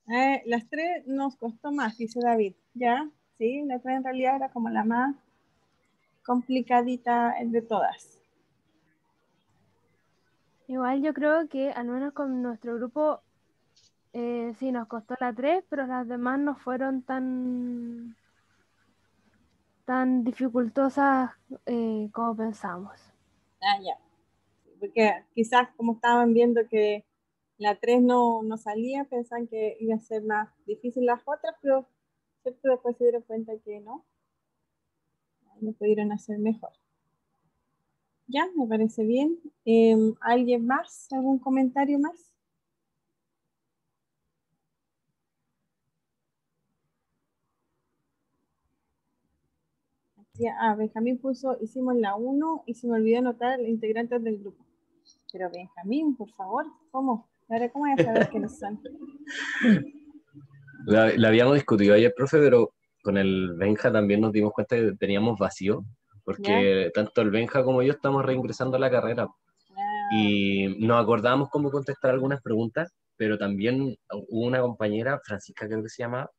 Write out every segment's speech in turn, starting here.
Las 3 nos costó más, dice David. Ya, sí, la 3 en realidad era como la más complicadita de todas. Igual yo creo que al menos con nuestro grupo sí nos costó la 3, pero las demás no fueron tan dificultosas como pensamos. Ya. Porque quizás como estaban viendo que la 3 no salía, pensaban que iba a ser más difícil las otras, pero ¿cierto? Después se dieron cuenta que no, lo pudieron hacer mejor. Ya, me parece bien. ¿Alguien más? ¿Algún comentario más? Benjamín puso, hicimos la 1 y se me olvidó anotar los integrantes del grupo. Pero Benjamín, por favor, ¿cómo? Ahora, ¿cómo voy a saber quiénes son? La habíamos discutido ayer, profe, pero con el Benja también nos dimos cuenta que teníamos vacío, ¿Ya? porque tanto el Benja como yo estamos reingresando a la carrera Ah, y nos acordábamos cómo contestar algunas preguntas, pero también hubo una compañera, Francisca creo que se llama,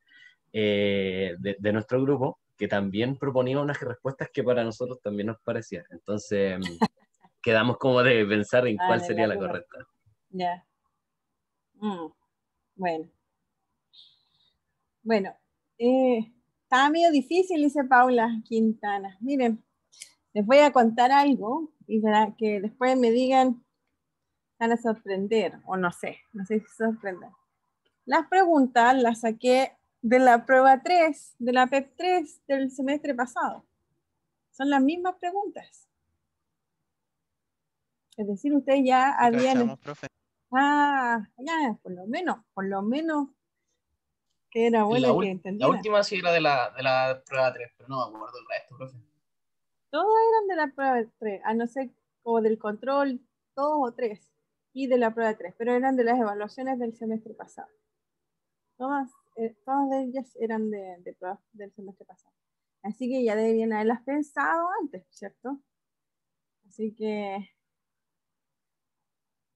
de nuestro grupo, que también proponía unas respuestas que para nosotros también nos parecían. Entonces quedamos como de pensar en cuál vale, sería la la duda. correcta. Ya. Bueno, bueno. Estaba medio difícil, dice Paula Quintana. Miren, les voy a contar algo y para que después me digan, van a sorprender, o no sé si sorprenden. Las preguntas las saqué de la prueba 3 de la PEP 3 del semestre pasado. Son las mismas preguntas. Es decir, ustedes ya Sí, habían... cachamos, profe. Ya, por lo menos que era La, bueno que la entendieran. última sí era de la prueba 3, pero no me acuerdo el resto, profe. Todos eran de la prueba 3, a no ser como del control 2 o 3 y de la prueba 3, pero eran de las evaluaciones del semestre pasado. Todas de ellas eran de pruebas del semestre pasado. Así que ya deberían haberlas pensado antes, ¿cierto? Así que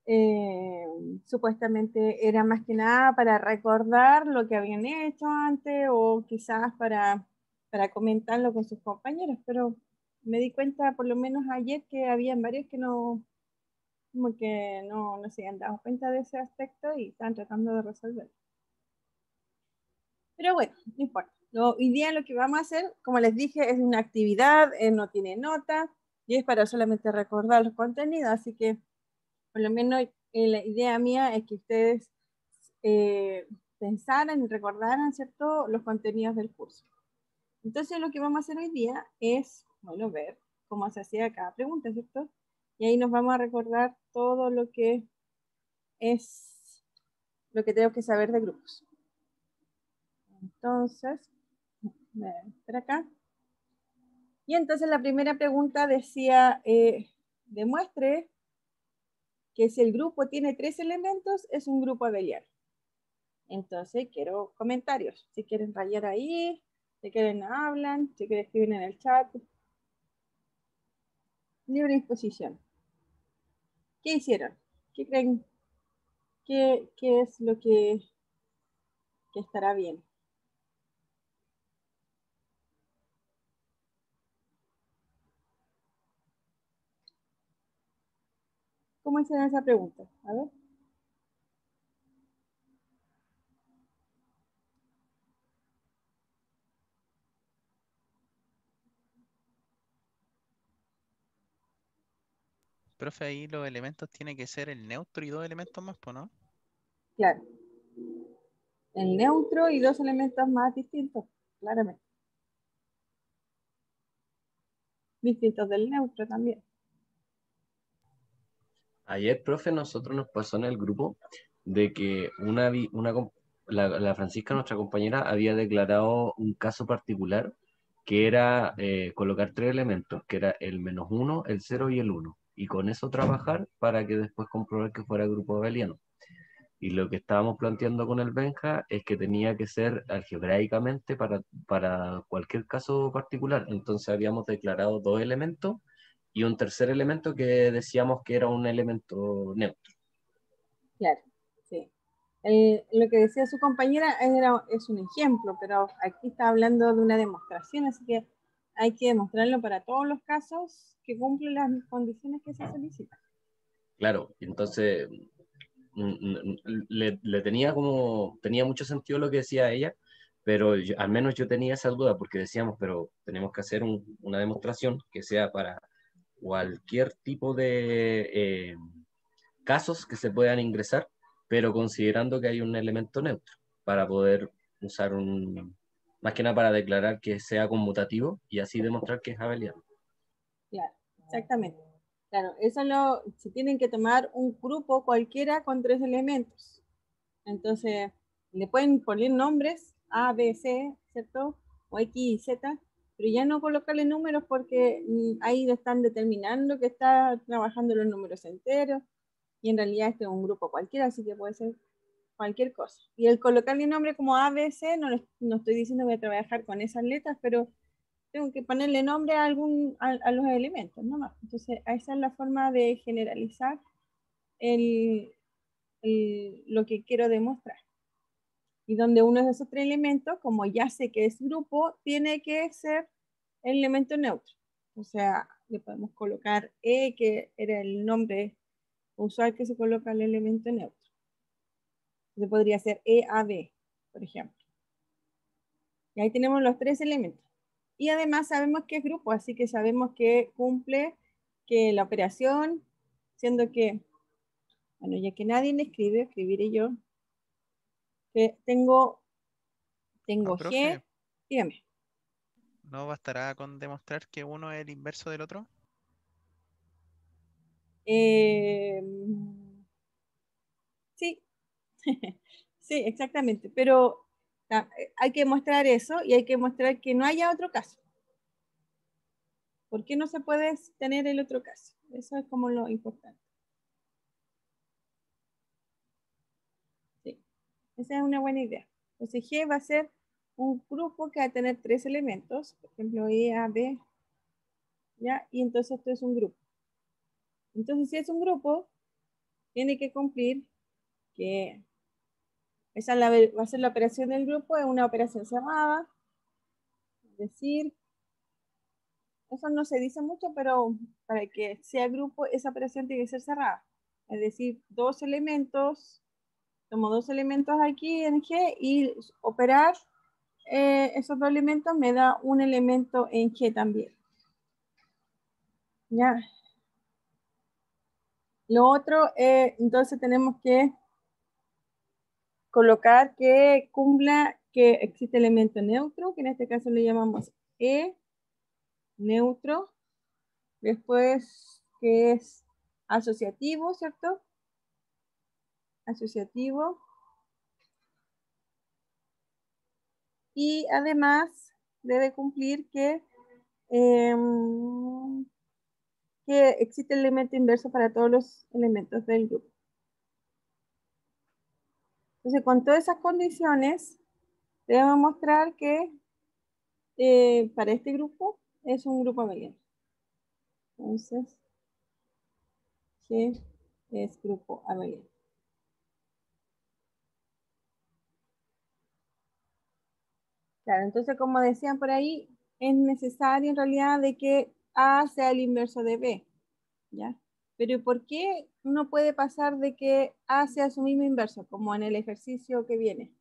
eh, supuestamente era más que nada para recordar lo que habían hecho antes o quizás para comentarlo con sus compañeros, pero me di cuenta por lo menos ayer que habían varios que no, como que no se habían dado cuenta de ese aspecto y están tratando de resolverlo. Pero bueno, no importa. Hoy día lo que vamos a hacer, como les dije, es una actividad, no tiene nota y es para solamente recordar los contenidos, así que por lo menos la idea mía es que ustedes pensaran y recordaran, ¿cierto?, los contenidos del curso. Entonces lo que vamos a hacer hoy día es, bueno, ver cómo se hacía cada pregunta, ¿cierto? Y ahí nos vamos a recordar todo lo que es, lo que tengo que saber de grupos. Entonces, espera acá. Y entonces la primera pregunta decía, demuestre que si el grupo tiene 3 elementos, es un grupo abeliano. Entonces quiero comentarios. Si quieren rayar ahí, si quieren hablan, si quieren escribir en el chat. Libre disposición. ¿Qué hicieron? ¿Qué creen? ¿Qué es lo que estará bien? ¿Cómo hicieron esa pregunta? A ver. Profe, ahí los elementos tienen que ser el neutro y dos elementos más, pues, ¿no? Claro. El neutro y 2 elementos más distintos, claramente. Distintos del neutro también. Ayer, profe, nosotros nos pasó en el grupo de que la Francisca, nuestra compañera, había declarado un caso particular que era colocar 3 elementos, que era el -1, el 0 y el 1, y con eso trabajar para que después comprobar que fuera grupo abeliano. Y lo que estábamos planteando con el Benja es que tenía que ser algebraicamente para cualquier caso particular. Entonces habíamos declarado 2 elementos y un tercer elemento que decíamos que era un elemento neutro. Claro, sí. Lo que decía su compañera es un ejemplo, pero aquí está hablando de una demostración, así que hay que demostrarlo para todos los casos que cumplen las condiciones que se solicitan. Claro, entonces tenía mucho sentido lo que decía ella, pero al menos yo tenía esa duda porque decíamos, pero tenemos que hacer una demostración que sea para cualquier tipo de casos que se puedan ingresar, pero considerando que hay un elemento neutro para poder usar más que nada para declarar que sea conmutativo y así demostrar que es abeliano. Claro, exactamente. Claro, se tienen que tomar un grupo cualquiera con 3 elementos. Entonces, le pueden poner nombres A, B, C, ¿cierto? O X y Z, pero ya no colocarle números porque ahí están determinando que está trabajando los números enteros y en realidad este es un grupo cualquiera, así que puede ser cualquier cosa. Y el colocarle nombre como A, B, C, no estoy diciendo que voy a trabajar con esas letras, pero tengo que ponerle nombre a los elementos, nomás. Entonces, esa es la forma de generalizar lo que quiero demostrar. Y donde uno de esos 3 elementos, como ya sé que es grupo, tiene que ser el elemento neutro. O sea, le podemos colocar E, que era el nombre usual que se coloca al elemento neutro. Entonces podría ser EAB, por ejemplo. Y ahí tenemos los 3 elementos. Y además sabemos que es grupo, así que sabemos que cumple que la operación, siendo que, bueno, ya que nadie me escribe, escribiré yo, que tengo G, Profe, dígame. ¿no bastará con demostrar que uno es el inverso del otro? Eh, sí, sí, exactamente, pero hay que mostrar eso y hay que mostrar que no haya otro caso. ¿Por qué no se puede tener el otro caso? Eso es como lo importante. Sí, esa es una buena idea. Entonces G va a ser un grupo que va a tener 3 elementos, por ejemplo, E, A, B, ¿ya? Y entonces esto es un grupo. Entonces, si es un grupo, tiene que cumplir que esa va a ser la operación del grupo, es una operación cerrada, es decir, eso no se dice mucho, pero para que sea grupo, esa operación tiene que ser cerrada. Es decir, tomo 2 elementos aquí en G y operar esos 2 elementos me da un elemento en G también. ¿Ya? Lo otro, entonces tenemos que colocar que cumpla que existe elemento neutro, que en este caso le llamamos E, neutro, después que es asociativo, ¿cierto? Asociativo. Y además debe cumplir que existe el elemento inverso para todos los elementos del grupo. Entonces, con todas esas condiciones, debemos mostrar que para este grupo es un grupo abeliano. Entonces, G es grupo abeliano. Claro, entonces como decían por ahí, es necesario en realidad de que A sea el inverso de B, ¿ya? Pero ¿por qué no puede pasar de que A sea su mismo inverso, como en el ejercicio que viene?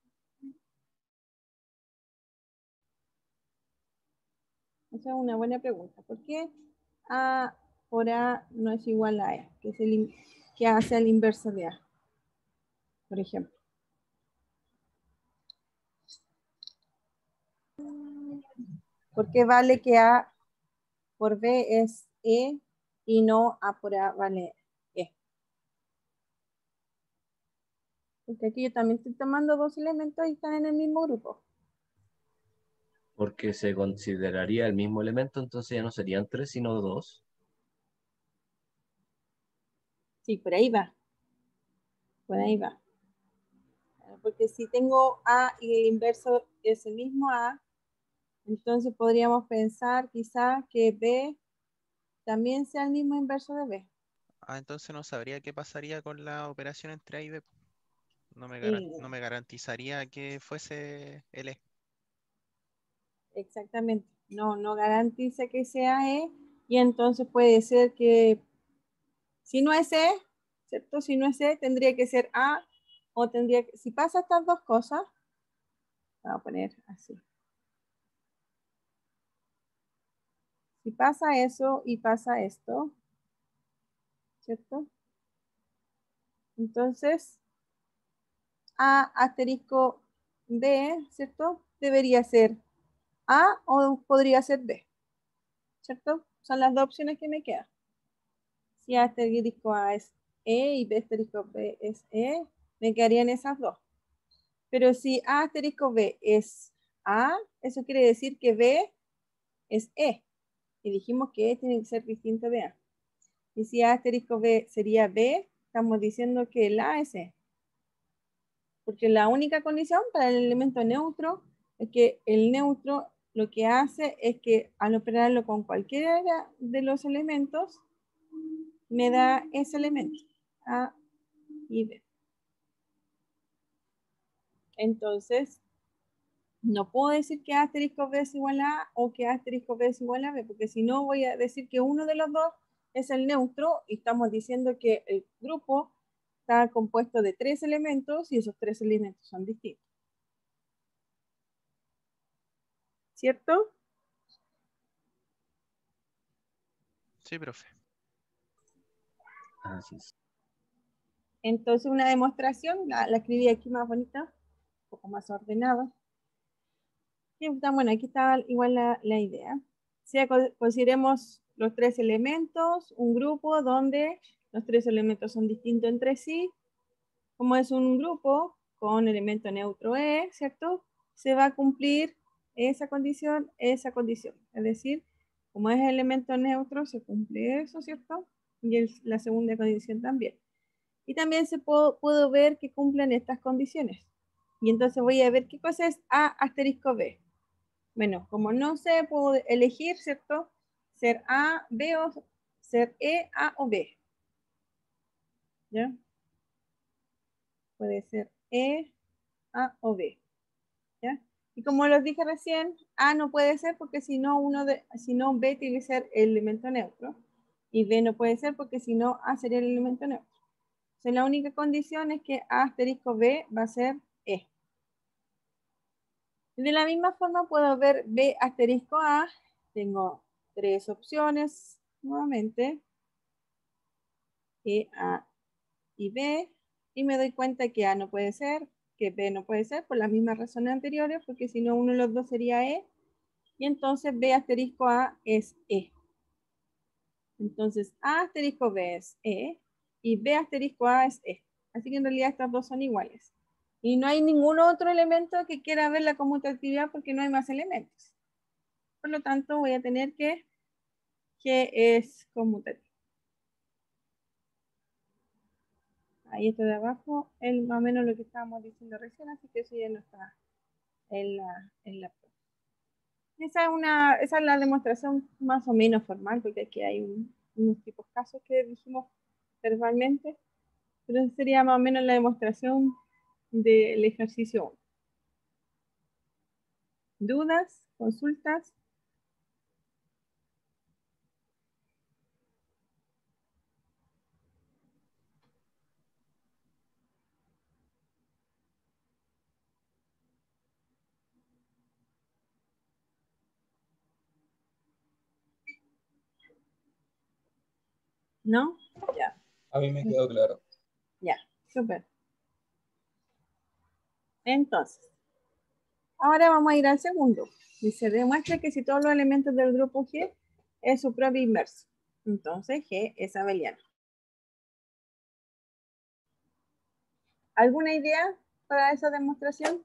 Esa es una buena pregunta. ¿Por qué A por A no es igual a E? Que A sea el inverso de A, por ejemplo. ¿Por qué vale que A por B es E y no A por A vale E? Porque aquí yo también estoy tomando 2 elementos y están en el mismo grupo. Porque se consideraría el mismo elemento, entonces ya no serían 3, sino 2. Sí, por ahí va. Por ahí va. Porque si tengo A y el inverso es el mismo A, entonces podríamos pensar quizá que B también sea el mismo inverso de B. Ah, entonces no sabría qué pasaría con la operación entre A y B. No me garantizaría que fuese el E. Exactamente. No garantiza que sea E, y entonces puede ser que si no es E, ¿cierto? Si no es E, tendría que ser A, o tendría que, si pasa estas dos cosas, voy a poner así. Si pasa eso y pasa esto, ¿cierto? Entonces, A asterisco B, ¿cierto? Debería ser A o podría ser B, ¿cierto? Son las dos opciones que me quedan. Si A asterisco A es E y B asterisco B es E, me quedarían esas dos. Pero si A asterisco B es A, eso quiere decir que B es E. Y dijimos que E tiene que ser distinto de A. Y si A asterisco B sería B, estamos diciendo que el A es E. Porque la única condición para el elemento neutro es que el neutro lo que hace es que al operarlo con cualquiera de los elementos, me da ese elemento, A y B. Entonces, no puedo decir que A asterisco B es igual a A o que A asterisco B es igual a B, porque si no voy a decir que uno de los dos es el neutro, y estamos diciendo que el grupo está compuesto de 3 elementos y esos 3 elementos son distintos. ¿Cierto? Sí, profe. Así es. Entonces una demostración, la escribí aquí más bonita, un poco más ordenada. Bueno, aquí está igual la idea. Consideremos los 3 elementos, un grupo donde los 3 elementos son distintos entre sí. Como es un grupo con elemento neutro E, ¿cierto? Se va a cumplir esa condición. Es decir, como es elemento neutro, se cumple eso, ¿cierto? Y la segunda condición también. Y también puedo ver que cumplen estas condiciones. Y entonces voy a ver qué cosa es A asterisco B. Bueno, como no sé, puedo elegir, ¿cierto? Ser A, B o ser E, A o B. ¿Ya? Puede ser E, A o B. ¿Ya? Y como les dije recién, A no puede ser porque si no B tiene que ser el elemento neutro. Y B no puede ser porque si no A sería el elemento neutro. Entonces la única condición es que A asterisco B va a ser E. De la misma forma puedo ver B asterisco A. Tengo 3 opciones nuevamente. E, A y B. Y me doy cuenta que A no puede ser, que B no puede ser por las mismas razones anteriores, porque si no uno de los dos sería E. Y entonces B asterisco A es E. Entonces A asterisco B es E y B asterisco A es E. Así que en realidad estas dos son iguales. Y no hay ningún otro elemento que quiera ver la conmutatividad porque no hay más elementos. Por lo tanto, voy a tener que es conmutativo. Ahí está de abajo, más o menos lo que estábamos diciendo recién, así que eso ya no está en la prueba. Esa es la demostración más o menos formal, porque aquí hay unos tipos de casos que dijimos verbalmente, pero sería más o menos la demostración del ejercicio 1. ¿Dudas? ¿Consultas? ¿No? Ya. A mí me quedó claro. Ya, súper. Entonces, ahora vamos a ir al segundo. Dice, demuestra que si todos los elementos del grupo G es su propio inverso. Entonces, G es abeliano. ¿Alguna idea para esa demostración?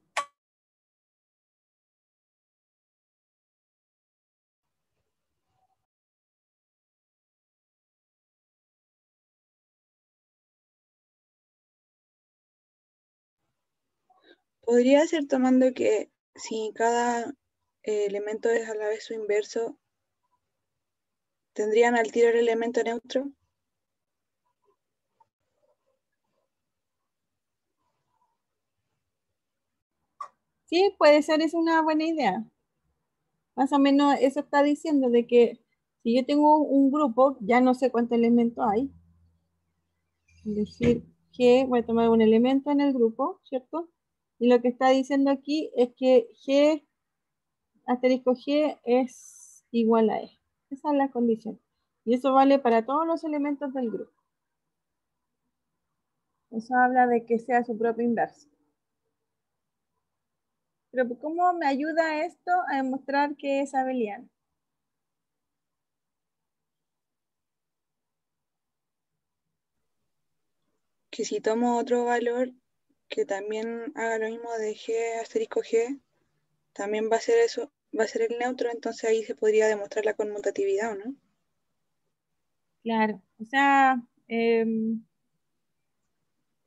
Podría ser tomando que si cada elemento es a la vez su inverso, ¿tendrían al tiro el elemento neutro? Sí, puede ser, es una buena idea. Más o menos eso está diciendo de que si yo tengo un grupo, ya no sé cuántos elementos hay. Es decir, que voy a tomar un elemento en el grupo, ¿cierto? Y lo que está diciendo aquí es que G, asterisco G es igual a E. Esa es la condición. Y eso vale para todos los elementos del grupo. Eso habla de que sea su propio inverso. Pero ¿cómo me ayuda esto a demostrar que es abeliano? Que si tomo otro valor que también haga lo mismo de G asterisco G, también va a ser eso, va a ser el neutro, entonces ahí se podría demostrar la conmutatividad, ¿o no? Claro, o sea,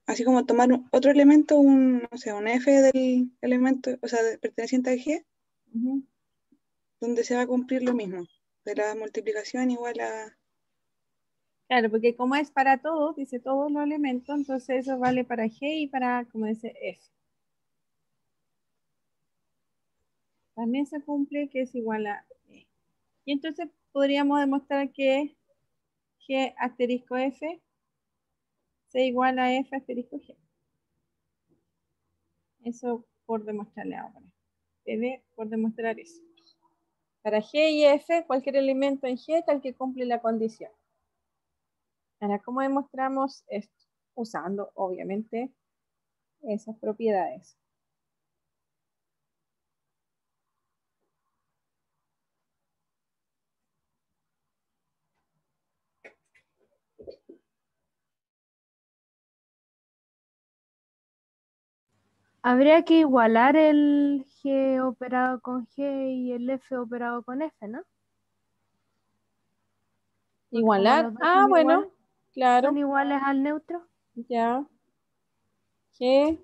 Así como tomar otro elemento, no sé, un F del elemento, o sea, perteneciente a G, ujú. donde se va a cumplir lo mismo, de la multiplicación igual a... Claro, porque como es para todos, dice todos los elementos, entonces eso vale para G y para, como dice, F. También se cumple que es igual a E. Y entonces podríamos demostrar que G asterisco F sea igual a F asterisco G. Eso por demostrarle ahora. PD por demostrar eso. Para G y F, cualquier elemento en G tal que cumple la condición. Ahora, ¿cómo demostramos esto? Usando, obviamente, esas propiedades. Habría que igualar el G operado con G y el F operado con F, ¿no? Porque como Igualar. los dos Ah, bueno, son claro. iguales al neutro. Ya. G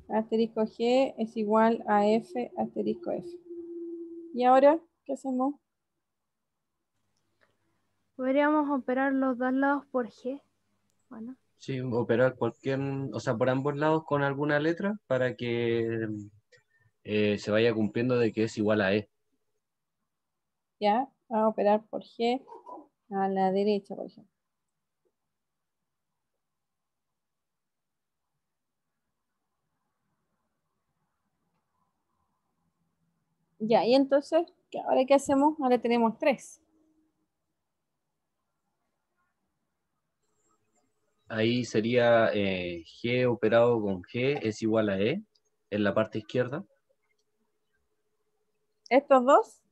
asterisco G es igual a F asterisco F. ¿Y ahora qué hacemos? Podríamos operar los dos lados por G. Bueno, Sí, operar cualquier, o sea, por ambos lados con alguna letra para que se vaya cumpliendo de que es igual a E. Ya, vamos a operar por G a la derecha, por ejemplo. Ya, y entonces, ¿ahora qué hacemos? Ahora tenemos 3. Ahí sería G operado con G es igual a E en la parte izquierda. Estos dos,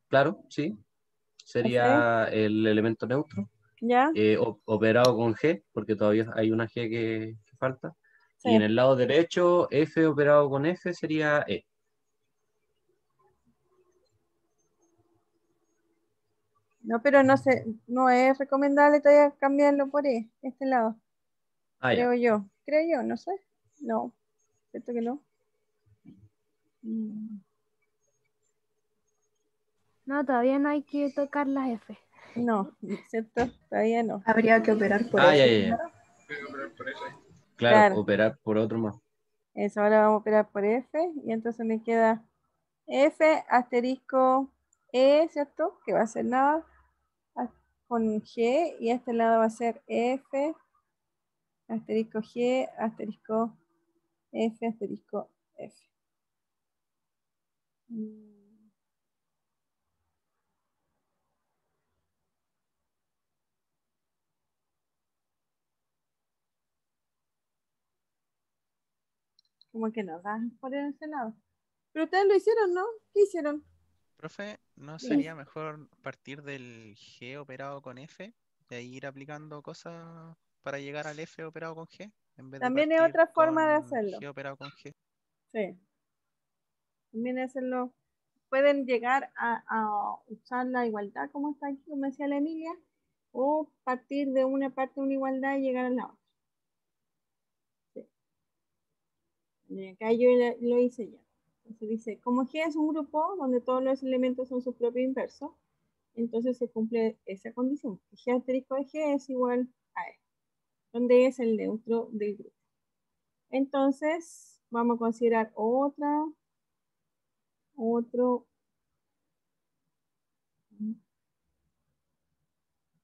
Claro, sí. ese, Sería el elemento neutro. ya, Operado con G, porque todavía hay una G que falta. Y en sí. el lado derecho, F operado con F sería E. No, pero no sé, no es recomendable todavía cambiarlo por este lado, Ah, ya. creo yo. Creo yo, no sé. No, cierto que no. Mm, no, todavía no hay que tocar las F. no, cierto, todavía no. Habría que operar por Ah, ya, F ya, ya. primero. Claro, Claro, operar por otro más. eso ahora vamos a operar por F y entonces me queda F asterisco E, ¿cierto? Que va a ser nada con G y este lado va a ser F asterisco G asterisco F asterisco F. Mm, Como que no da por ese lado. Pero ustedes lo hicieron, ¿no? ¿Qué hicieron? Profe, ¿no Sí. sería mejor partir del G operado con F y ahí ir aplicando cosas para llegar al F operado con G en vez de También es partir otra forma de con hacerlo. G operado con G? Sí, también hacerlo. Pueden llegar a usar la igualdad como está aquí, como decía la Emilia, o partir de una parte de una igualdad y llegar a la otra. Sí. Y acá yo lo hice ya. Entonces dice, como G es un grupo donde todos los elementos son su propio inverso, entonces se cumple esa condición. G asterisco de G es igual a E, donde es el neutro del grupo. Entonces, vamos a considerar otro.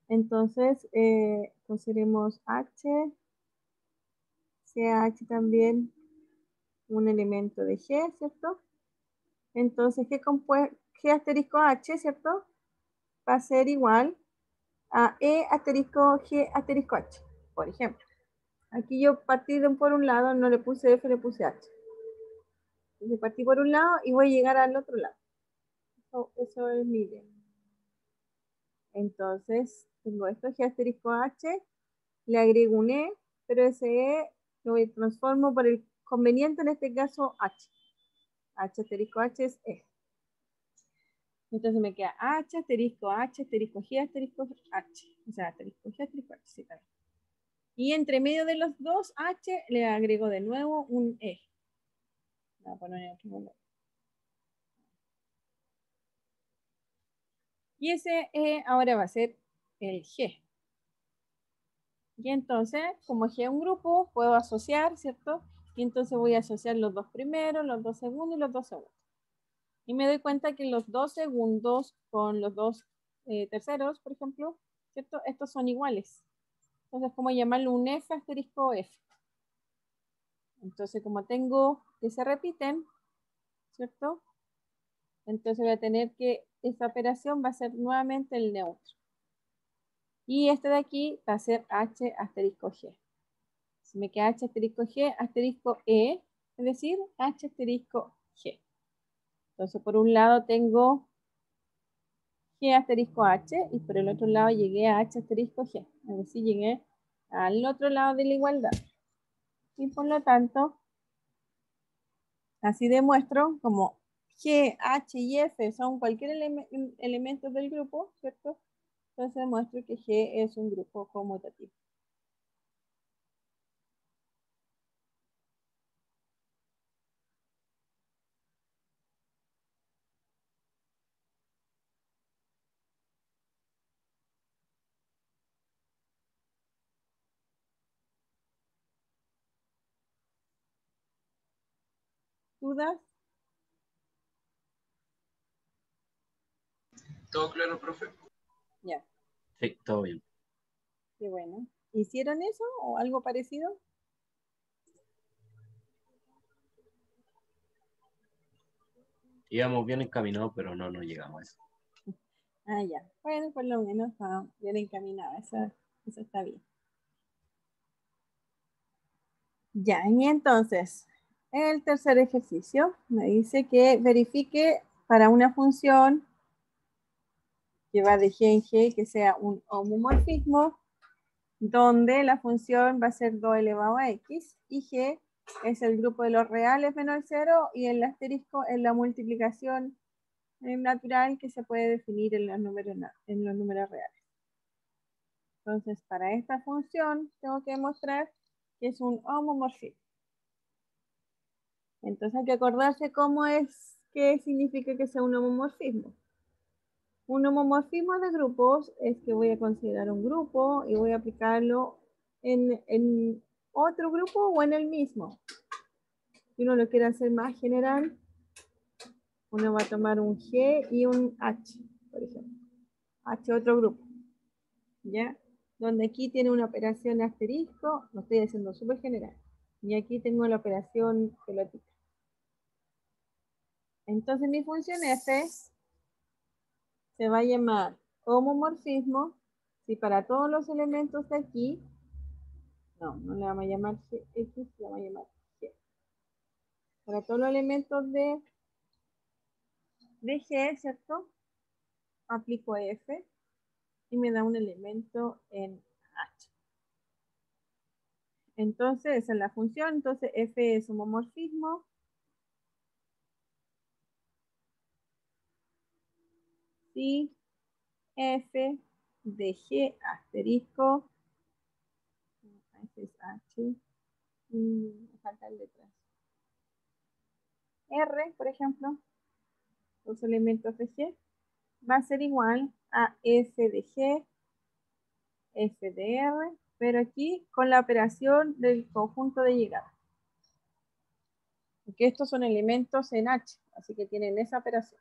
Entonces, consideremos H, sea H también un elemento de G, ¿cierto? Entonces, G asterisco H, ¿cierto? Va a ser igual a E asterisco G asterisco H, por ejemplo. Aquí yo partí por un lado, no le puse F, le puse H. Entonces partí por un lado y voy a llegar al otro lado. Eso es mi idea. Entonces, tengo esto, G asterisco H, le agrego un E, pero ese E lo transformo por el conveniente, en este caso, H. H asterisco H es E. Entonces me queda H asterisco G asterisco H. O sea, asterisco G asterisco H. Sí, también. Y entre medio de los dos H le agrego de nuevo un E. Voy a poner otro valor. Y ese E ahora va a ser el G. Y entonces, como G es un grupo, puedo asociar, ¿cierto? Y entonces voy a asociar los dos primeros, los dos segundos y los dos segundos. Y me doy cuenta que los dos segundos con los dos terceros, por ejemplo, ¿cierto? Estos son iguales. Entonces, ¿cómo llamarlo? Un F asterisco F. Entonces, como tengo que se repiten, ¿cierto? Entonces voy a tener que esta operación va a ser nuevamente el neutro. Y este de aquí va a ser H asterisco G. Si me queda H asterisco G asterisco E, es decir, H asterisco G. Entonces, por un lado tengo G asterisco H y por el otro lado llegué a H asterisco G. Es decir, llegué al otro lado de la igualdad. Y por lo tanto, así demuestro como G, H y F son cualquier elemento del grupo, ¿cierto? Entonces demuestro que G es un grupo conmutativo. ¿Dudas? Todo claro, profe. Ya, Sí, todo bien. qué bueno. ¿Hicieron eso o algo parecido? Íbamos bien encaminados, pero no llegamos a eso. Ah, ya. Bueno, por lo menos bien encaminada. Eso está bien. Ya, y entonces, el tercer ejercicio me dice que verifique para una función que va de G en G que sea un homomorfismo, donde la función va a ser 2 elevado a X y G es el grupo de los reales menos 0 y el asterisco es la multiplicación natural que se puede definir en los números reales. Entonces, para esta función tengo que demostrar que es un homomorfismo. Entonces hay que acordarse qué significa que sea un homomorfismo. Un homomorfismo de grupos es que voy a considerar un grupo y voy a aplicarlo en otro grupo o en el mismo. Si uno lo quiere hacer más general, uno va a tomar un G y un H, por ejemplo. H otro grupo, ¿ya? Donde aquí tiene una operación asterisco, lo estoy haciendo súper general. Y aquí tengo la operación pelotita. Entonces mi función F se va a llamar homomorfismo si para todos los elementos de aquí, no le vamos a llamar X, le vamos a llamar G. Para todos los elementos de G, ¿cierto? Aplico F y me da un elemento en H. Entonces, esa es la función. Entonces, F es homomorfismo. Si F de G asterisco, F es H, me faltan letras. R, por ejemplo, los elementos de G, va a ser igual a F de G, F de R, pero aquí con la operación del conjunto de llegada. porque estos son elementos en H, así que tienen esa operación.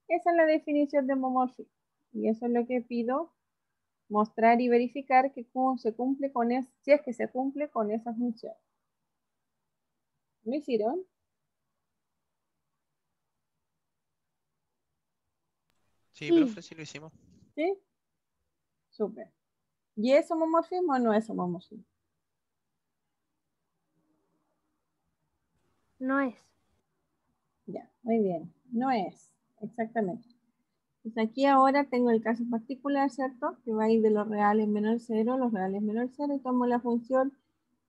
Esa es la definición de homomorfismo, y eso es lo que pido mostrar y verificar que se cumple con si es que se cumple con esa función. ¿Lo hicieron? Sí, Sí. profe, sí lo hicimos. ¿Sí? Súper. ¿Y es homomorfismo o no es homomorfismo? No es. Ya, muy bien. No es, exactamente. Pues aquí ahora tengo el caso particular, ¿cierto? Que va a ir de los reales menor 0, los reales menor 0, y tomo la función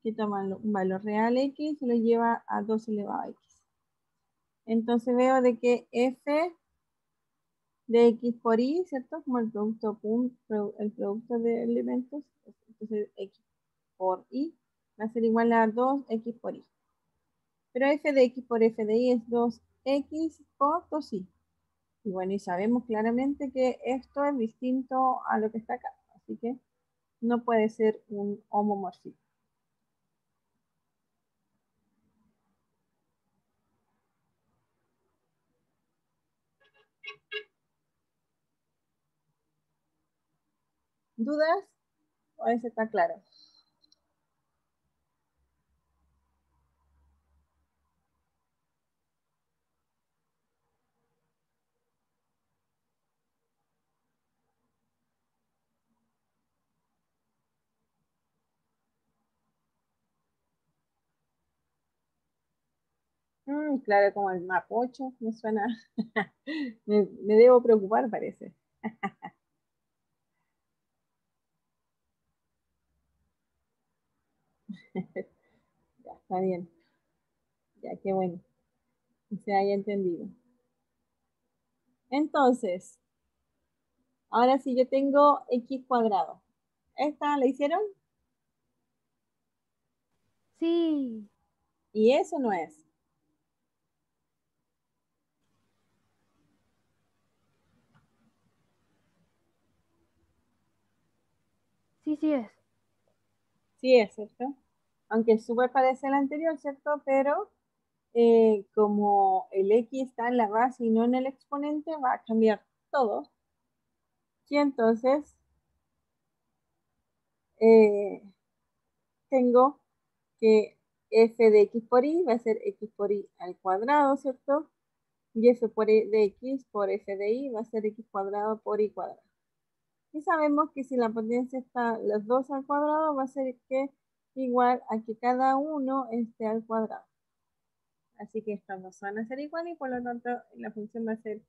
que toma un valor real x y lo lleva a 2 elevado a x. Entonces veo de que f de x por y, ¿cierto? Como el producto de elementos, entonces x por y va a ser igual a 2x por y. Pero f de x por f de y es 2x por 2y. Y bueno, y sabemos claramente que esto es distinto a lo que está acá. Así que no puede ser un homomorfismo. ¿Dudas? ¿O eso está claro? Claro, como el mapocho, me suena. me debo preocupar, parece. Ya, está bien. Ya, qué bueno. Que se haya entendido. Entonces, ahora sí yo tengo x cuadrado. ¿Esta la hicieron? Sí. Y eso no es. Sí, sí es. Sí es, ¿cierto? Aunque es súper parece al anterior, ¿cierto? Pero como el x está en la base y no en el exponente, va a cambiar todo. Y entonces eh, tengo que f de x por y va a ser x por y al cuadrado, ¿cierto? Y f por y de x por f de y va a ser x cuadrado por y cuadrado. Y sabemos que si la potencia está los dos al cuadrado, va a ser que igual a que cada uno esté al cuadrado. Así que estas dos van a ser iguales y por lo tanto la función va a ser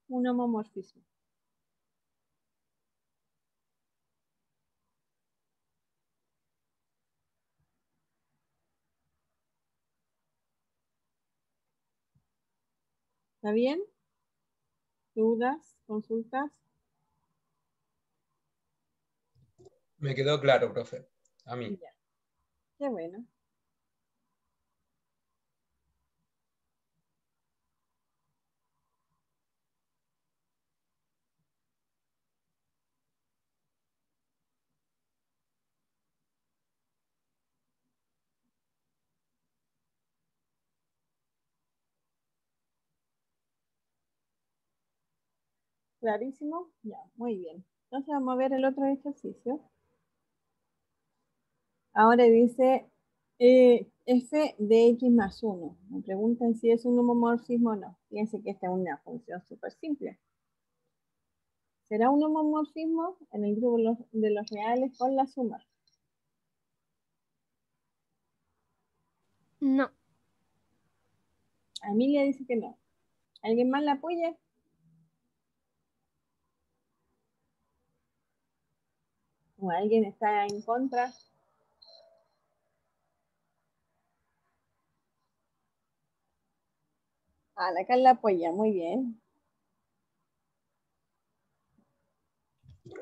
un homomorfismo. ¿Está bien? ¿Dudas? ¿Consultas? Me quedó claro, profe. A mí. Ya. Qué bueno. ¿Clarísimo? Ya, muy bien. Entonces vamos a ver el otro ejercicio. Ahora dice f de x más 1. Me preguntan si es un homomorfismo o no. Fíjense que esta es una función súper simple. ¿Será un homomorfismo en el grupo de los reales con la suma? No. Emilia dice que no. ¿Alguien más la apoya? ¿O alguien está en contra? Ah, la Carla apoya, muy bien.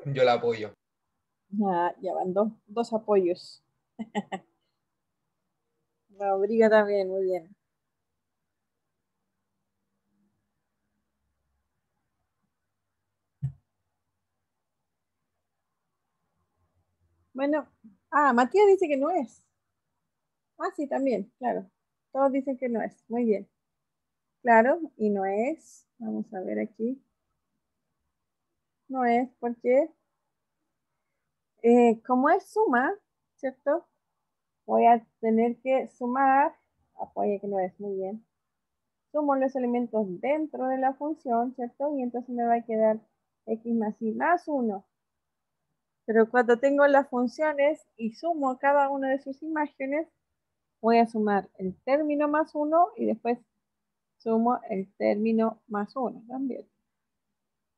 Yo la apoyo. Ya van dos apoyos. Rodrigo también, muy bien. Bueno, Matías dice que no es. Ah, sí, también, claro. Todos dicen que no es. Muy bien. Claro, y no es. Vamos a ver aquí. No es porque como es suma, ¿cierto? Voy a tener que sumar. Apoya que no es. Muy bien. Sumo los elementos dentro de la función, ¿cierto? Y entonces me va a quedar x más y más 1. Pero cuando tengo las funciones y sumo cada una de sus imágenes, voy a sumar el término más 1 y después sumo el término más 1 también.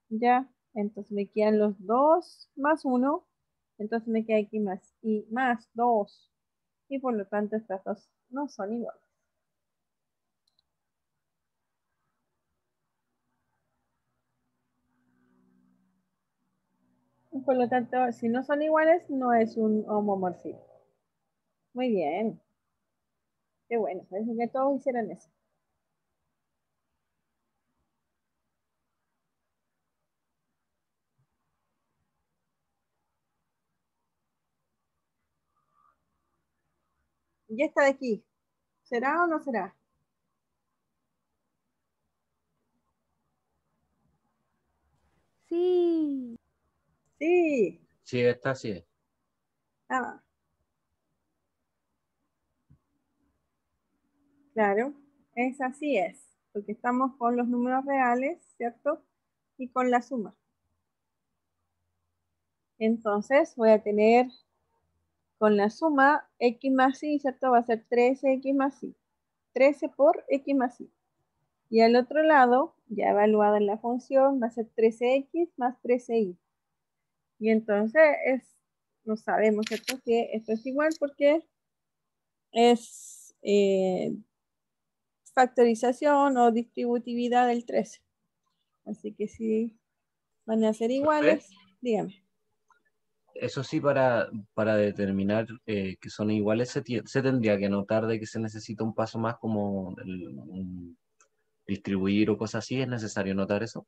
Ya, entonces me quedan los 2 más 1, entonces me queda aquí más y más 2. Y por lo tanto estas dos no son iguales. Por lo tanto, si no son iguales, no es un homomorfismo. Muy bien. Qué bueno, parece que todos hicieron eso. Y esta de aquí, ¿será o no será? Sí. Sí. Sí, esta sí es. Ah, claro, es así es, porque estamos con los números reales, ¿cierto? Y con la suma. Entonces voy a tener con la suma x más y, ¿cierto? Va a ser 13x más y. 13 por x más y. Y al otro lado, ya evaluado en la función, va a ser 13x más 13y. Y entonces no sabemos, ¿cierto? Que esto es igual porque es factorización o distributividad del 13. Así que si van a ser iguales, dígame. Eso sí, para determinar que son iguales, se tendría que notar de que se necesita un paso más como distribuir o cosas así. ¿Es necesario notar eso?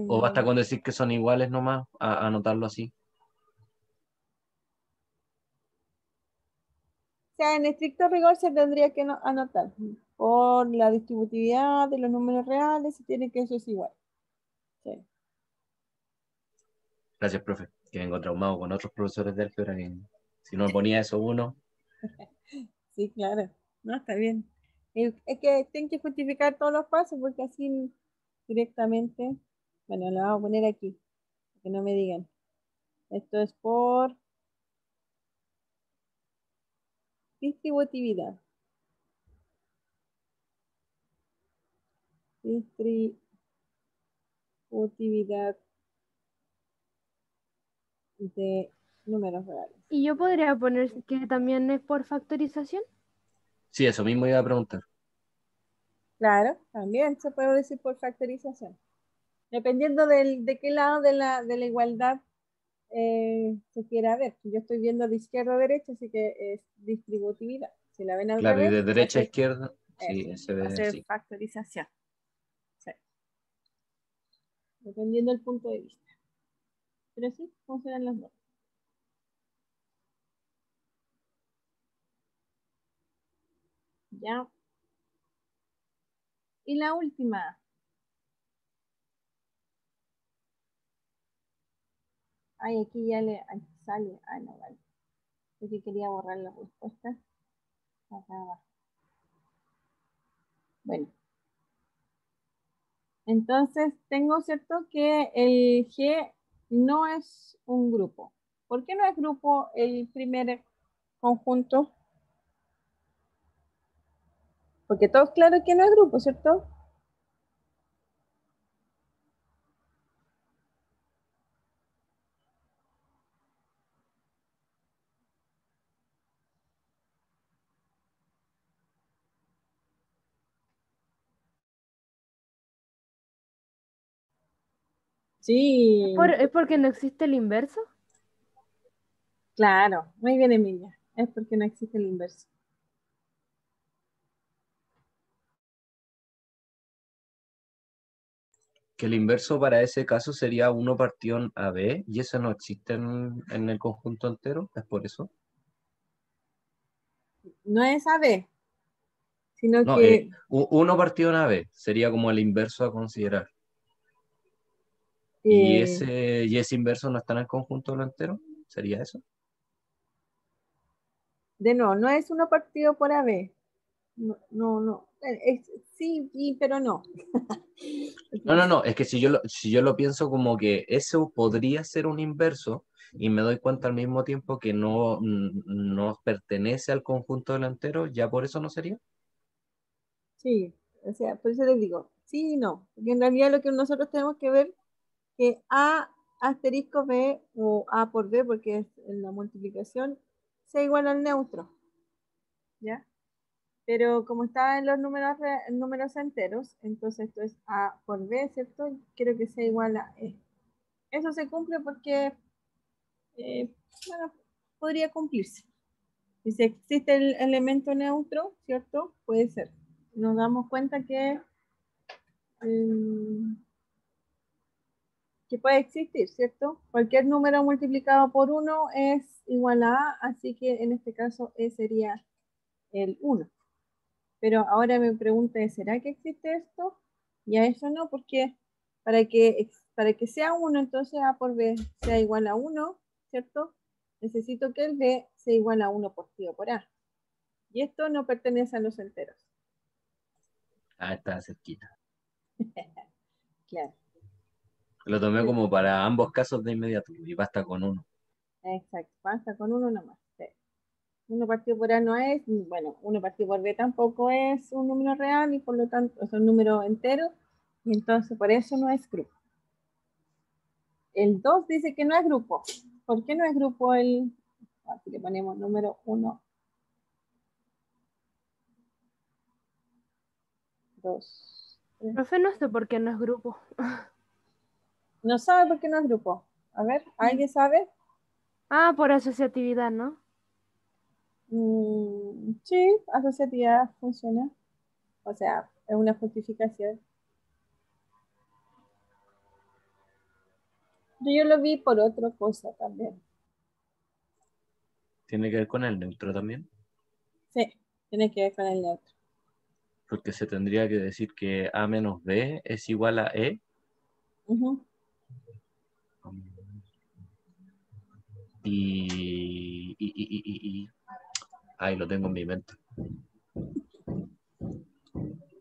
¿O basta con decir que son iguales nomás, a anotarlo así? O sea, en estricto rigor se tendría que anotar. Por la distributividad de los números reales, se tiene que eso es igual. Sí. Gracias, profe, que vengo traumado con otros profesores de álgebra que si no me ponía eso uno. Sí, claro. No, está bien. Es que tienen que justificar todos los pasos porque así directamente, bueno, lo vamos a poner aquí, para que no me digan. Esto es por distributividad. Distributividad de números reales. ¿Y yo podría poner que también es por factorización? Sí, eso mismo iba a preguntar. Claro, también se puede decir por factorización. Dependiendo de qué lado de la igualdad se quiera ver. Yo estoy viendo de izquierda a derecha, así que es distributividad. Si la ven al Claro, y revés, de va a derecha a ser, izquierda, sí, eso, se va a ve ser así. factorización. Sí, dependiendo del punto de vista. Pero sí, funcionan los dos. Ya. Y la última. Ay, aquí ya le sale. Ah, no, vale. Porque quería borrar la respuesta. Acá abajo. Bueno. Entonces, tengo cierto que el G no es un grupo. ¿Por qué no es grupo el primer conjunto? Porque todos claro que no es grupo, ¿cierto? Sí, ¿Es porque no existe el inverso? claro. Muy bien, Emilia. Es porque no existe el inverso. Que el inverso para ese caso sería 1 partido en AB, y eso no existe en el conjunto entero, es por eso. No es AB, sino No, que 1 partido en AB sería como el inverso a considerar. eh, Y ese inverso no está en el conjunto de lo entero, ¿sería eso? de nuevo, no es uno partido por AB. No, no, no. Sí, pero no. No, es que si yo lo pienso como que eso podría ser un inverso y me doy cuenta al mismo tiempo que no pertenece al conjunto delantero, ¿ya por eso no sería? Sí, o sea, por eso les digo, sí y no. Porque en realidad lo que nosotros tenemos que ver que A asterisco B o A por B, porque es en la multiplicación, sea igual al neutro. ¿Ya? Pero como está en los números enteros, entonces esto es A por B, ¿cierto? Y quiero que sea igual a E. Eso se cumple porque, bueno, podría cumplirse. Y si existe el elemento neutro, ¿cierto? Puede ser. Nos damos cuenta mm, que puede existir, ¿cierto? Cualquier número multiplicado por 1 es igual a A, así que en este caso E sería el 1. Pero ahora me pregunta, ¿será que existe esto? Y a eso no, porque para que sea 1, entonces A por B sea igual a 1, ¿cierto? Necesito que el B sea igual a 1 partido por A. Y esto no pertenece a los enteros. Ah, está cerquita. Claro, Lo tomé como para ambos casos de inmediato y basta con uno. exacto. Basta con 1 nomás. Sí. 1 partido por A no es, bueno, 1 partido por B tampoco es un número real y por lo tanto es un número entero y entonces por eso no es grupo. El 2 dice que no es grupo. ¿Por qué no es grupo el? Así le ponemos número 1, 2, 3. Profe, no sé por qué no es grupo. No sabe por qué no es grupo. A ver, ¿alguien sabe? Ah, por asociatividad, ¿no? Sí, asociatividad funciona. O sea, es una justificación. Yo lo vi por otra cosa también. ¿Tiene que ver con el neutro también? Sí, tiene que ver con el neutro. Porque se tendría que decir que A menos B es igual a E. Ujú. Y ahí lo tengo en mi mente.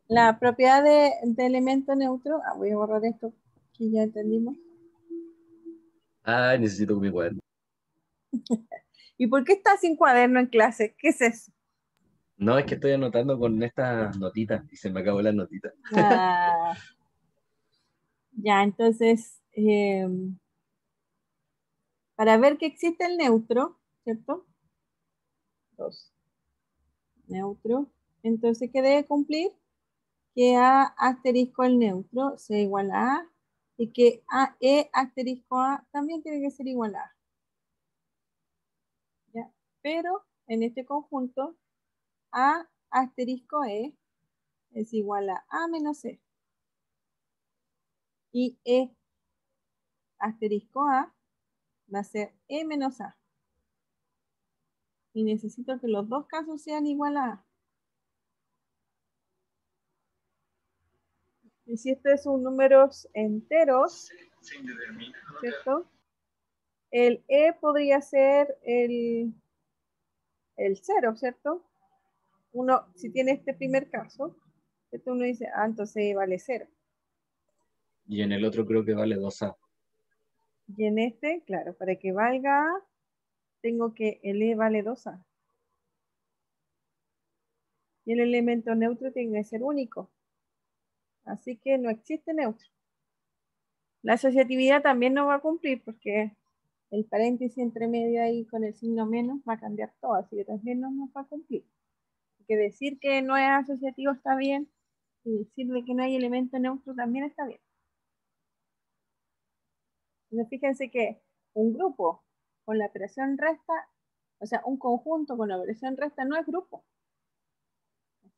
La propiedad de elemento neutro. Voy a borrar esto que ya entendimos. Ay, necesito mi cuaderno. ¿Y por qué estás sin cuaderno en clase? ¿Qué es eso? No, es que estoy anotando con estas notitas y se me acabó las notitas. Ah, ya, entonces, para ver que existe el neutro, ¿cierto? 2. Neutro. Entonces, ¿qué debe cumplir? Que A asterisco el neutro sea igual a A y que E asterisco A también tiene que ser igual a A. ¿Ya? Pero en este conjunto, A asterisco E es igual a A menos E. Y E asterisco A va a ser E menos A. Y necesito que los dos casos sean igual a A. Y si estos son números enteros, ¿cierto? El E podría ser el 0, ¿cierto? Uno, si tiene este primer caso, ¿cierto? Uno dice, entonces E vale 0. Y en el otro creo que vale 2A. Y en este, claro, para que valga A, tengo que el E vale 2A. Y el elemento neutro tiene que ser único. Así que no existe neutro. La asociatividad también no va a cumplir porque el paréntesis entre medio ahí con el signo menos va a cambiar todo, así que también no nos va a cumplir. Porque decir que no es asociativo está bien y decir que no hay elemento neutro también está bien. Entonces fíjense que un grupo con la operación resta, o sea, un conjunto con la operación resta no es grupo.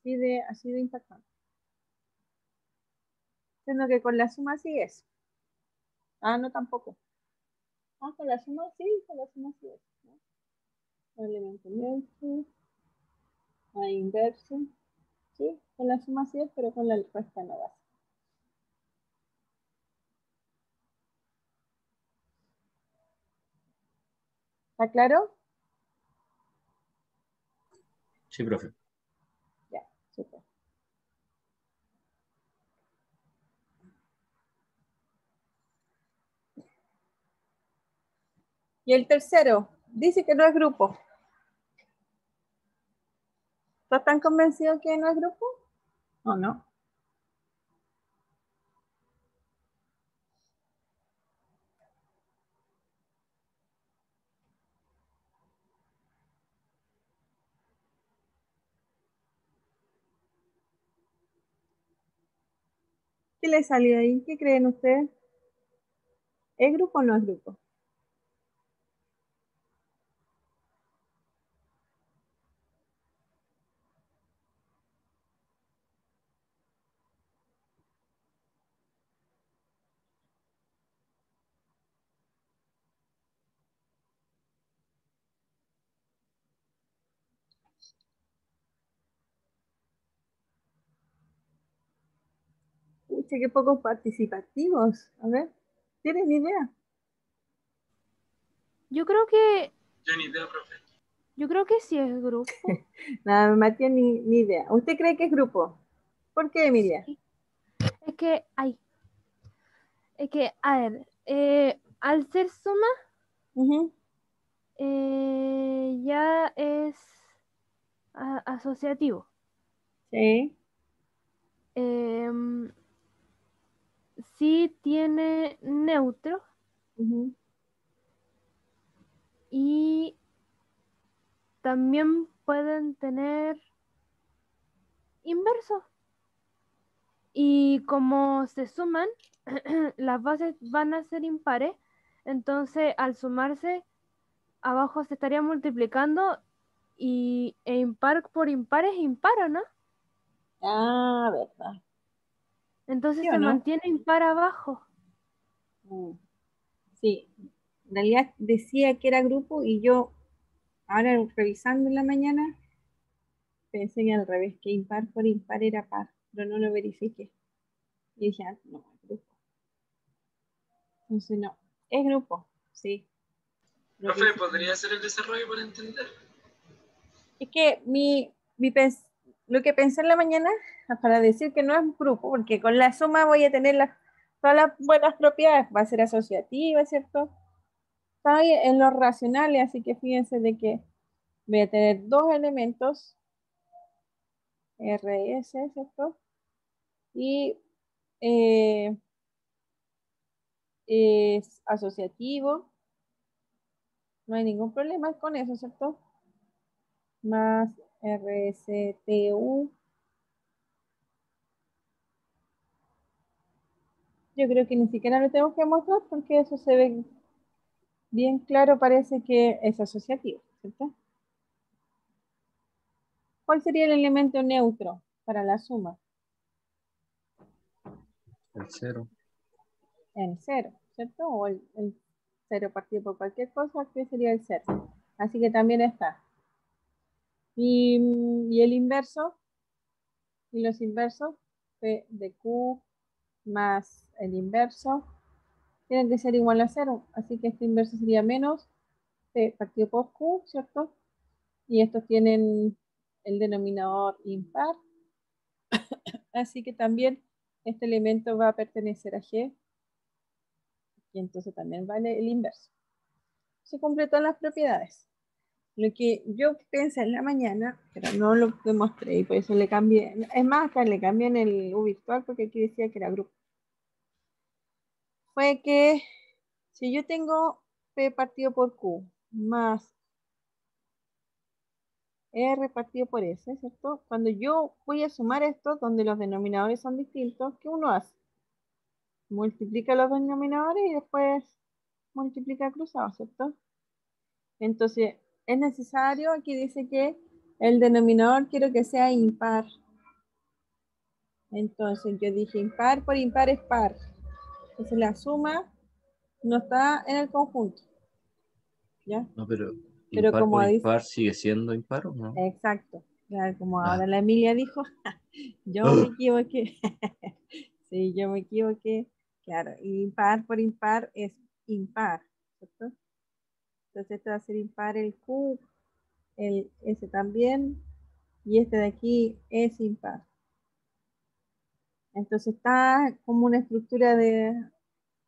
Así de impactante. Siendo que con la suma sí es. Ah, no, tampoco. Ah, con la suma sí es. ¿No? Elemento neutro. A inverso. Sí, con la suma sí es, pero con la resta no va. ¿Está claro? Sí, profe. Ya, súper. Y el tercero, dice que no es grupo. ¿Estás tan convencido que no es grupo? ¿O no? ¿Qué le salió ahí? ¿Qué creen ustedes? ¿Es grupo o no es grupo? Pucha, qué pocos participativos. A ver, ¿tienen idea? Yo creo que, Yo ni idea, profe. yo creo que sí es grupo. Nada, Matías, ni idea. ¿Usted cree que es grupo? ¿Por qué, Emilia? Sí. Es que, a ver, al ser suma, Ujú. ya es asociativo. Sí. Em, sí tiene neutro Ujú. y también pueden tener inverso. Y como se suman, las bases van a ser impares, entonces al sumarse, abajo se estaría multiplicando e impar por impar es impar, ¿o no? Ah, verdad. Entonces ¿Sí o se no? mantiene impar abajo. Mm, sí. En realidad decía que era grupo y yo, ahora revisando en la mañana, pensé que al revés, que impar por impar era par, pero no lo verifiqué. Y dije, ah, no, es grupo. Entonces, no, es grupo, sí. Lo que Profe, dice- ¿podría hacer el desarrollo para entender? Es que lo que pensé en la mañana, para decir que no es grupo, porque con la suma voy a tener todas las buenas propiedades, va a ser asociativa, ¿cierto? Está ahí en los racionales, así que fíjense de que voy a tener dos elementos, R y S, ¿cierto? Y eh, es asociativo, no hay ningún problema con eso, ¿cierto? Más RSTU. Yo creo que ni siquiera lo tengo que mostrar porque eso se ve bien claro, parece que es asociativo, ¿cierto? ¿Cuál sería el elemento neutro para la suma? El 0. El cero, ¿cierto? O el cero partido por cualquier cosa, ¿qué sería el cero? Así que también está. Y el inverso, y los inversos, P de Q más el inverso, tienen que ser igual a cero. Así que este inverso sería menos P partido por Q, ¿cierto? Y estos tienen el denominador impar. Así que también este elemento va a pertenecer a G. Y entonces también vale el inverso. Se completan las propiedades. Lo que yo pensé en la mañana, pero no lo demostré y por eso le cambié. Es más, acá le cambié en el U virtual porque aquí decía que era grupo. Fue que si yo tengo P partido por Q más R partido por S, ¿cierto? Cuando yo voy a sumar esto, donde los denominadores son distintos, ¿qué uno hace? Multiplica los denominadores y después multiplica cruzados, ¿cierto? Entonces, es necesario, aquí dice que el denominador quiero que sea impar. Entonces yo dije impar por impar es par. Entonces la suma no está en el conjunto. ¿Ya? No, pero Pero impar como por dice, impar sigue siendo impar, ¿o no? exacto. Claro, como Ah. ahora la Emilia dijo, yo me equivoqué. Sí, yo me equivoqué. Claro, y impar por impar es impar, ¿cierto? Entonces este va a ser impar el Q, el S también, y este de aquí es impar. Entonces está como una estructura de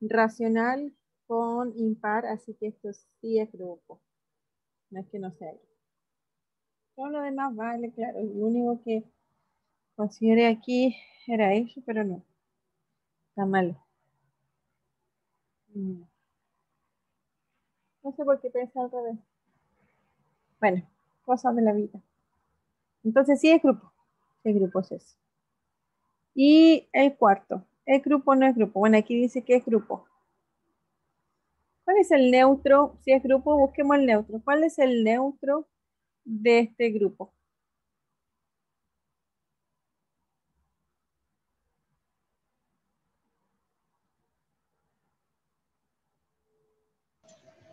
racional con impar, así que esto sí es grupo. No es que no sea grupo. Todo lo demás vale, claro. Lo único que consideré aquí era eso, pero no. Está malo. No sé por qué pensé al revés. Bueno, cosas de la vida. Entonces sí es grupo. El grupo es eso. Y el cuarto. ¿Es grupo o no es grupo? Bueno, aquí dice que es grupo. ¿Cuál es el neutro? Si es grupo, busquemos el neutro. ¿Cuál es el neutro de este grupo?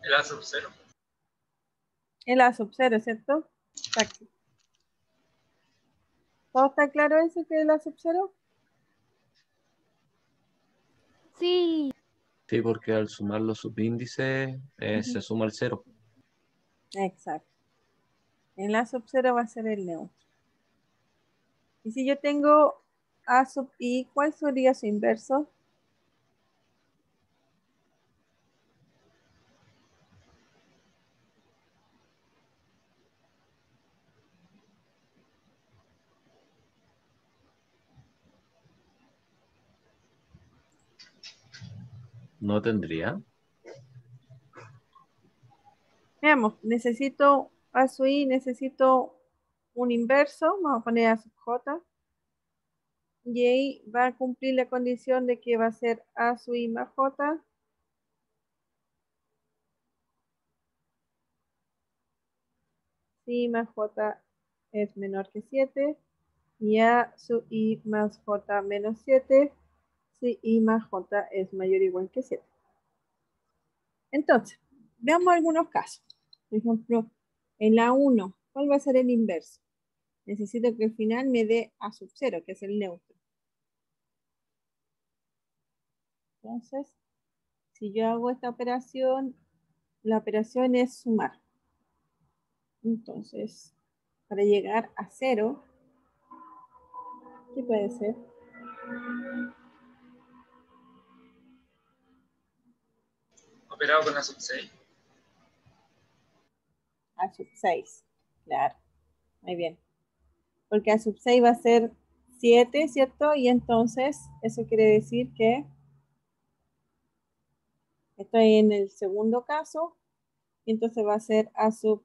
El A sub 0. El A sub 0, ¿cierto? Exacto. ¿Todo está claro eso que es el A sub 0? Sí, Sí, porque al sumar los subíndices se suma el cero. Exacto. El A sub 0 va a ser el neutro. Y si yo tengo A sub I, ¿cuál sería su inverso? No tendría. Veamos, necesito A sub I, necesito un inverso, vamos a poner A sub J, y ahí va a cumplir la condición de que va a ser A sub I más J, si I más J es menor que 7, y A sub I más J menos 7, si I más J es mayor o igual que 7. Entonces, veamos algunos casos. Por ejemplo, en la 1, ¿cuál va a ser el inverso? Necesito que al final me dé A sub 0, que es el neutro. Entonces, si yo hago esta operación, la operación es sumar. Entonces, para llegar a 0, ¿qué puede ser? Operado con A sub 6. A sub 6. Claro, muy bien. Porque A sub 6 va a ser 7, ¿cierto? Y entonces, eso quiere decir que estoy en el segundo caso, y entonces va a ser A sub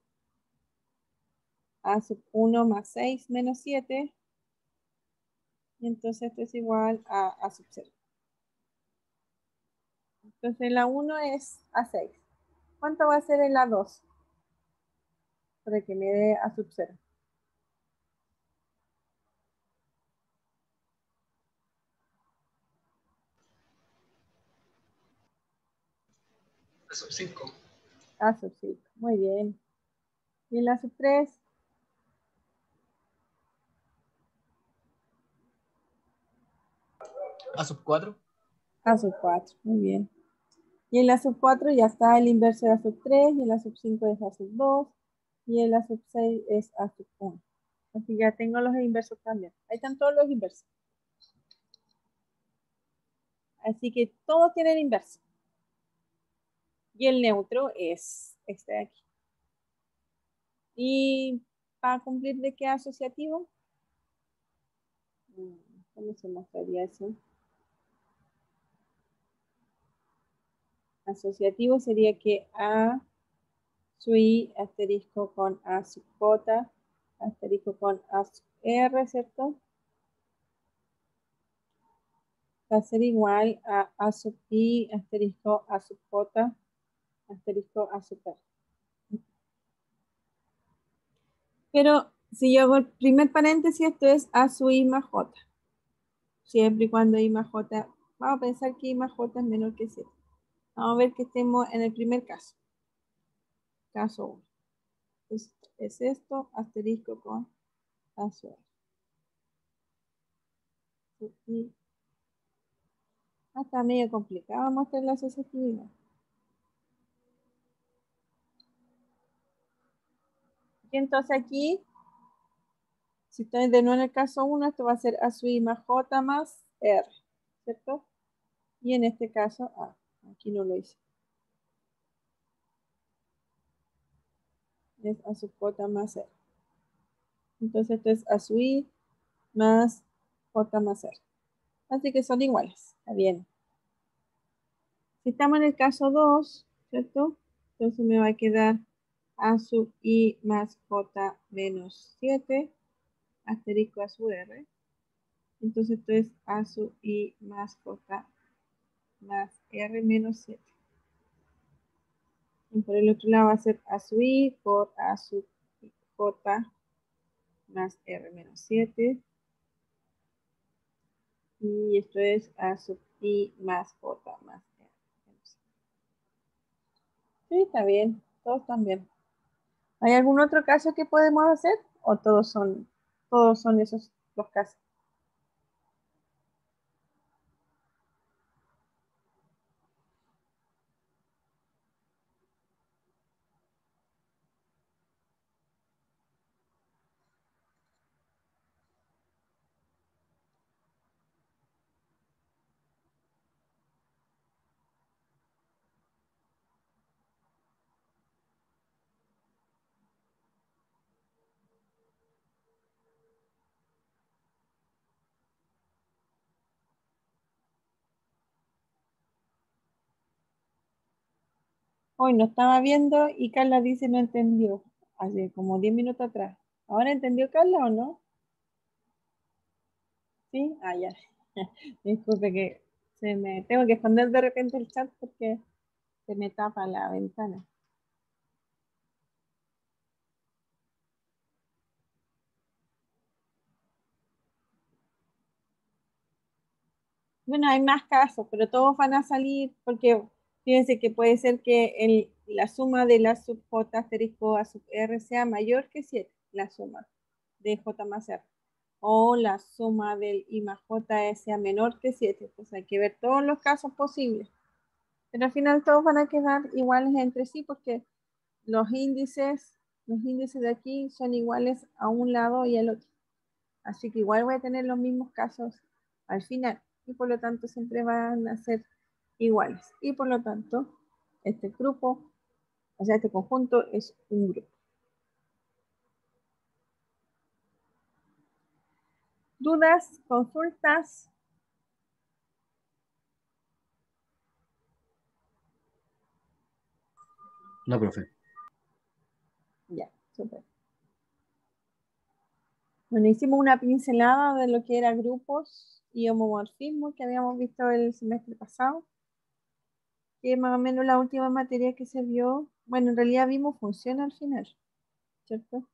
1 más 6 menos 7, y entonces esto es igual a A sub 0. Entonces la 1 es A6. ¿Cuánto va a ser en la 2? Para que me dé A sub 0. A sub 5. A sub 5. Muy bien. ¿Y en la sub 3? A sub 4. A sub 4. Muy bien. Y en la sub 4 ya está el inverso de A sub 3, y en la sub 5 es A sub 2, y en la sub 6 es A sub 1. Así ya tengo los inversos también. Ahí están todos los inversos. Así que todos tienen inverso. Y el neutro es este de aquí. Y para cumplir de qué asociativo, ¿cómo se mostraría eso? Asociativo sería que A sub I asterisco con A sub J asterisco con A sub R, ¿cierto? Va a ser igual a A sub I asterisco A sub J asterisco A sub R. Pero si yo hago el primer paréntesis, esto es A sub I más J. siempre y cuando I más J, vamos a pensar que I más J es menor que 7. Vamos a ver que estemos en el primer caso. Caso 1. Es esto, asterisco con A sub R. Está medio complicado mostrar la asociatividad. Y entonces aquí, si estoy de nuevo en el caso 1, esto va a ser A sub I más J más R, ¿cierto? Y en este caso, aquí no lo hice. Es A sub J más R. Entonces esto es A sub I más J más R. Así que son iguales, está bien. Si estamos en el caso 2, ¿cierto? Entonces me va a quedar A sub I más J menos 7, asterisco A sub R. Entonces esto es A sub I más J más R menos 7. Y por el otro lado va a ser A sub I por A sub J más R menos 7. Y esto es A sub I más J más R menos 7. Sí, está bien. Todos están bien. ¿Hay algún otro caso que podemos hacer? ¿O todos son esos los casos? Hoy no estaba viendo y Carla dice no entendió. Hace como 10 minutos atrás. ¿Ahora entendió Carla o no? ¿Sí? Ya. Disculpe que tengo que esconder de repente el chat porque se me tapa la ventana. Bueno, hay más casos, pero todos van a salir porque fíjense que puede ser que la suma de la sub J asterisco a sub R sea mayor que 7, la suma de J más R. O la suma del I más J sea menor que 7. Entonces hay que ver todos los casos posibles. Pero al final todos van a quedar iguales entre sí porque los índices de aquí son iguales a un lado y al otro. Así que igual voy a tener los mismos casos al final y por lo tanto siempre van a ser iguales. Y por lo tanto, este grupo, o sea, este conjunto es un grupo. ¿Dudas? ¿Consultas? No, profe. Ya, súper. Bueno, hicimos una pincelada de lo que eran grupos y homomorfismo que habíamos visto el semestre pasado, que es más o menos la última materia que se vio. Bueno, en realidad vimos función al final, ¿cierto?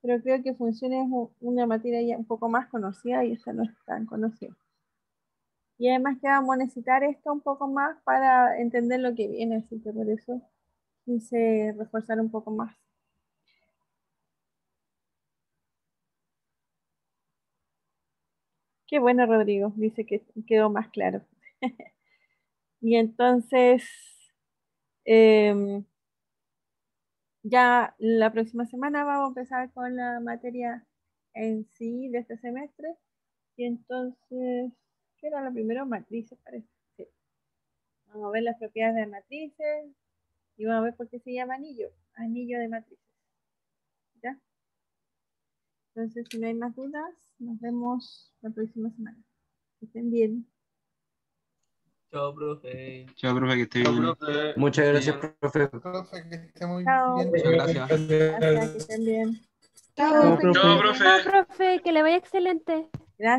Pero creo que función es una materia ya un poco más conocida y esa no es tan conocida. Y además que vamos a necesitar esto un poco más para entender lo que viene, así que por eso quise reforzar un poco más. Qué bueno, Rodrigo, dice que quedó más claro. Y entonces, ya la próxima semana vamos a empezar con la materia en sí de este semestre. Y entonces, ¿qué era lo primero? Matrices, parece. Sí. Vamos a ver las propiedades de matrices y vamos a ver por qué se llama anillo de matrices. ¿Ya? Entonces, si no hay más dudas, nos vemos la próxima semana. Que estén bien. Chao, profe. Chao, profe, que esté bien. Muchas gracias, profe. Profe, que esté muy Chao. bien. Muchas gracias. Gracias, que estén bien. Chao, Chao, profe, que le vaya excelente. Gracias.